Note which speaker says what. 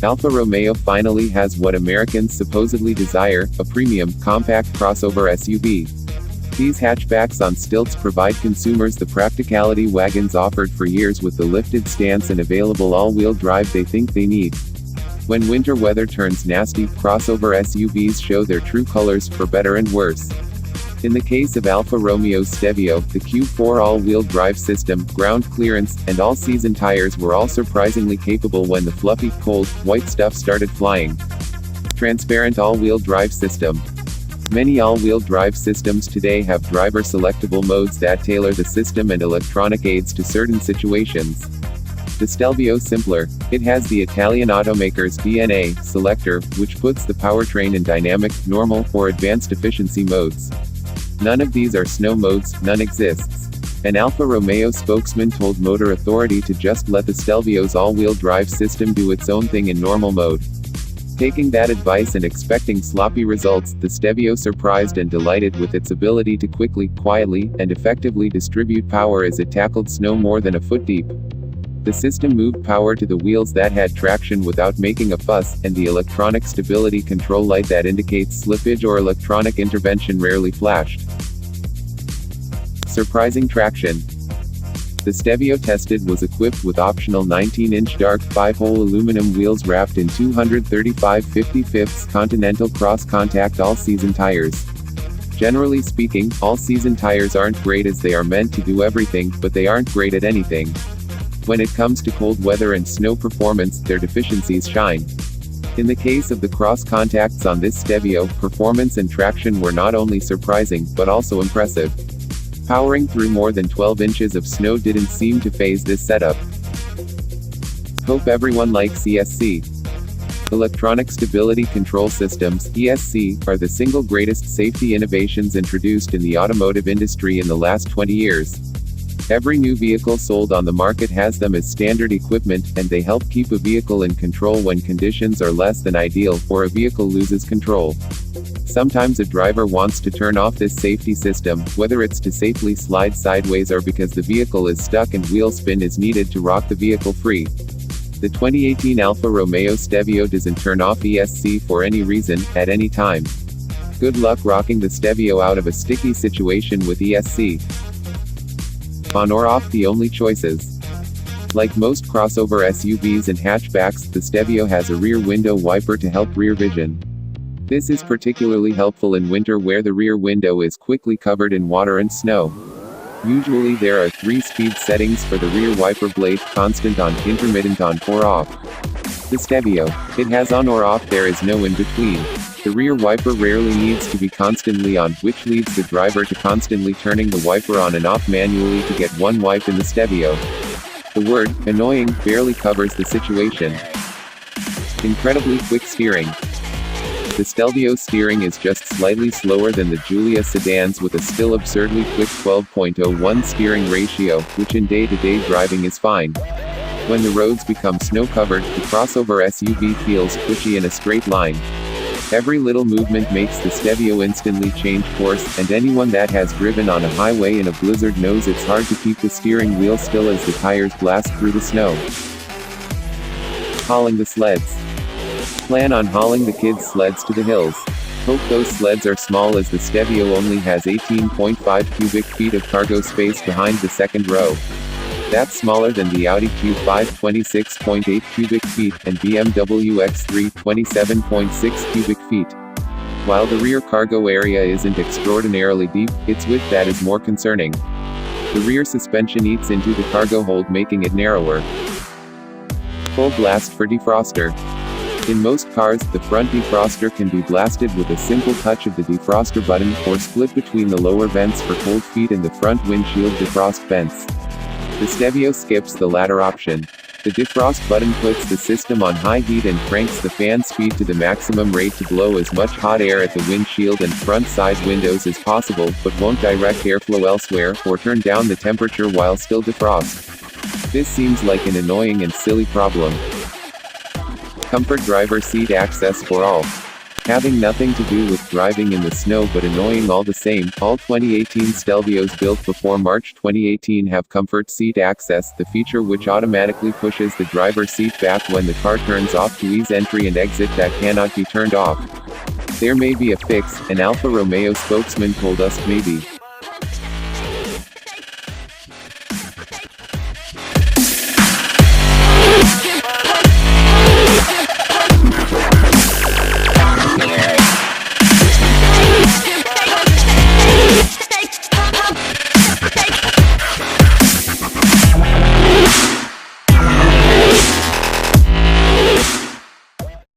Speaker 1: Alfa Romeo finally has what Americans supposedly desire, a premium, compact crossover SUV. These hatchbacks on stilts provide consumers the practicality wagons offered for years with the lifted stance and available all-wheel drive they think they need. When winter weather turns nasty, crossover SUVs show their true colors, for better and worse. In the case of Alfa Romeo Stelvio, the Q4 all-wheel drive system, ground clearance, and all-season tires were all surprisingly capable when the fluffy, cold, white stuff started flying. Transparent all-wheel drive system. Many all-wheel drive systems today have driver-selectable modes that tailor the system and electronic aids to certain situations. The Stelvio simpler. It has the Italian automaker's DNA selector, which puts the powertrain in dynamic, normal, or advanced efficiency modes. None of these are snow modes, none exists. An Alfa Romeo spokesman told Motor Authority to just let the Stelvio's all-wheel drive system do its own thing in normal mode. Taking that advice and expecting sloppy results, the Stelvio surprised and delighted with its ability to quickly, quietly, and effectively distribute power as it tackled snow more than a foot deep. The system moved power to the wheels that had traction without making a fuss, and the electronic stability control light that indicates slippage or electronic intervention rarely flashed. Surprising traction. The Stelvio tested was equipped with optional 19-inch dark 5-hole aluminum wheels wrapped in 235 55/5 Continental cross-contact all-season tires. Generally speaking, all-season tires aren't great as they are meant to do everything, but they aren't great at anything. When it comes to cold weather and snow performance, their deficiencies shine. In the case of the cross-contacts on this Stelvio, performance and traction were not only surprising, but also impressive. Powering through more than 12 inches of snow didn't seem to phase this setup. Hope everyone likes ESC. Electronic Stability Control Systems, ESC, are the single greatest safety innovations introduced in the automotive industry in the last 20 years. Every new vehicle sold on the market has them as standard equipment, and they help keep a vehicle in control when conditions are less than ideal, or a vehicle loses control. Sometimes a driver wants to turn off this safety system, whether it's to safely slide sideways or because the vehicle is stuck and wheel spin is needed to rock the vehicle free. The 2018 Alfa Romeo Stelvio doesn't turn off ESC for any reason, at any time. Good luck rocking the Stelvio out of a sticky situation with ESC. On or off the only choices. Like most crossover SUVs and hatchbacks, the Stelvio has a rear window wiper to help rear vision. This is particularly helpful in winter where the rear window is quickly covered in water and snow. Usually there are 3 speed settings for the rear wiper blade, constant on, intermittent on, or off. The Stelvio. It has on or off, there is no in between. The rear wiper rarely needs to be constantly on, which leads the driver to constantly turning the wiper on and off manually to get one wipe in the Stelvio. The word, annoying, barely covers the situation. Incredibly quick steering. The Stelvio steering is just slightly slower than the Giulia sedans with a still absurdly quick 12.01 steering ratio, which in day-to-day driving is fine. When the roads become snow-covered, the crossover SUV feels twitchy in a straight line. Every little movement makes the Stelvio instantly change course, and anyone that has driven on a highway in a blizzard knows it's hard to keep the steering wheel still as the tires blast through the snow. Hauling the sleds. Plan on hauling the kids' sleds to the hills. Hope those sleds are small as the Stelvio only has 18.5 cubic feet of cargo space behind the second row. That's smaller than the Audi Q5 26.8 cubic feet, and BMW X3 27.6 cubic feet. While the rear cargo area isn't extraordinarily deep, its width that is more concerning. The rear suspension eats into the cargo hold, making it narrower. Full blast for defroster. In most cars, the front defroster can be blasted with a simple touch of the defroster button, or split between the lower vents for cold feet and the front windshield defrost vents. The Stelvio skips the latter option. The defrost button puts the system on high heat and cranks the fan speed to the maximum rate to blow as much hot air at the windshield and front side windows as possible, but won't direct airflow elsewhere, or turn down the temperature while still defrost. This seems like an annoying and silly problem. Comfort driver seat access for all. Having nothing to do with driving in the snow but annoying all the same, all 2018 Stelvios built before March 2018 have comfort seat access, the feature which automatically pushes the driver's seat back when the car turns off to ease entry and exit that cannot be turned off. There may be a fix, an Alfa Romeo spokesman told us, maybe.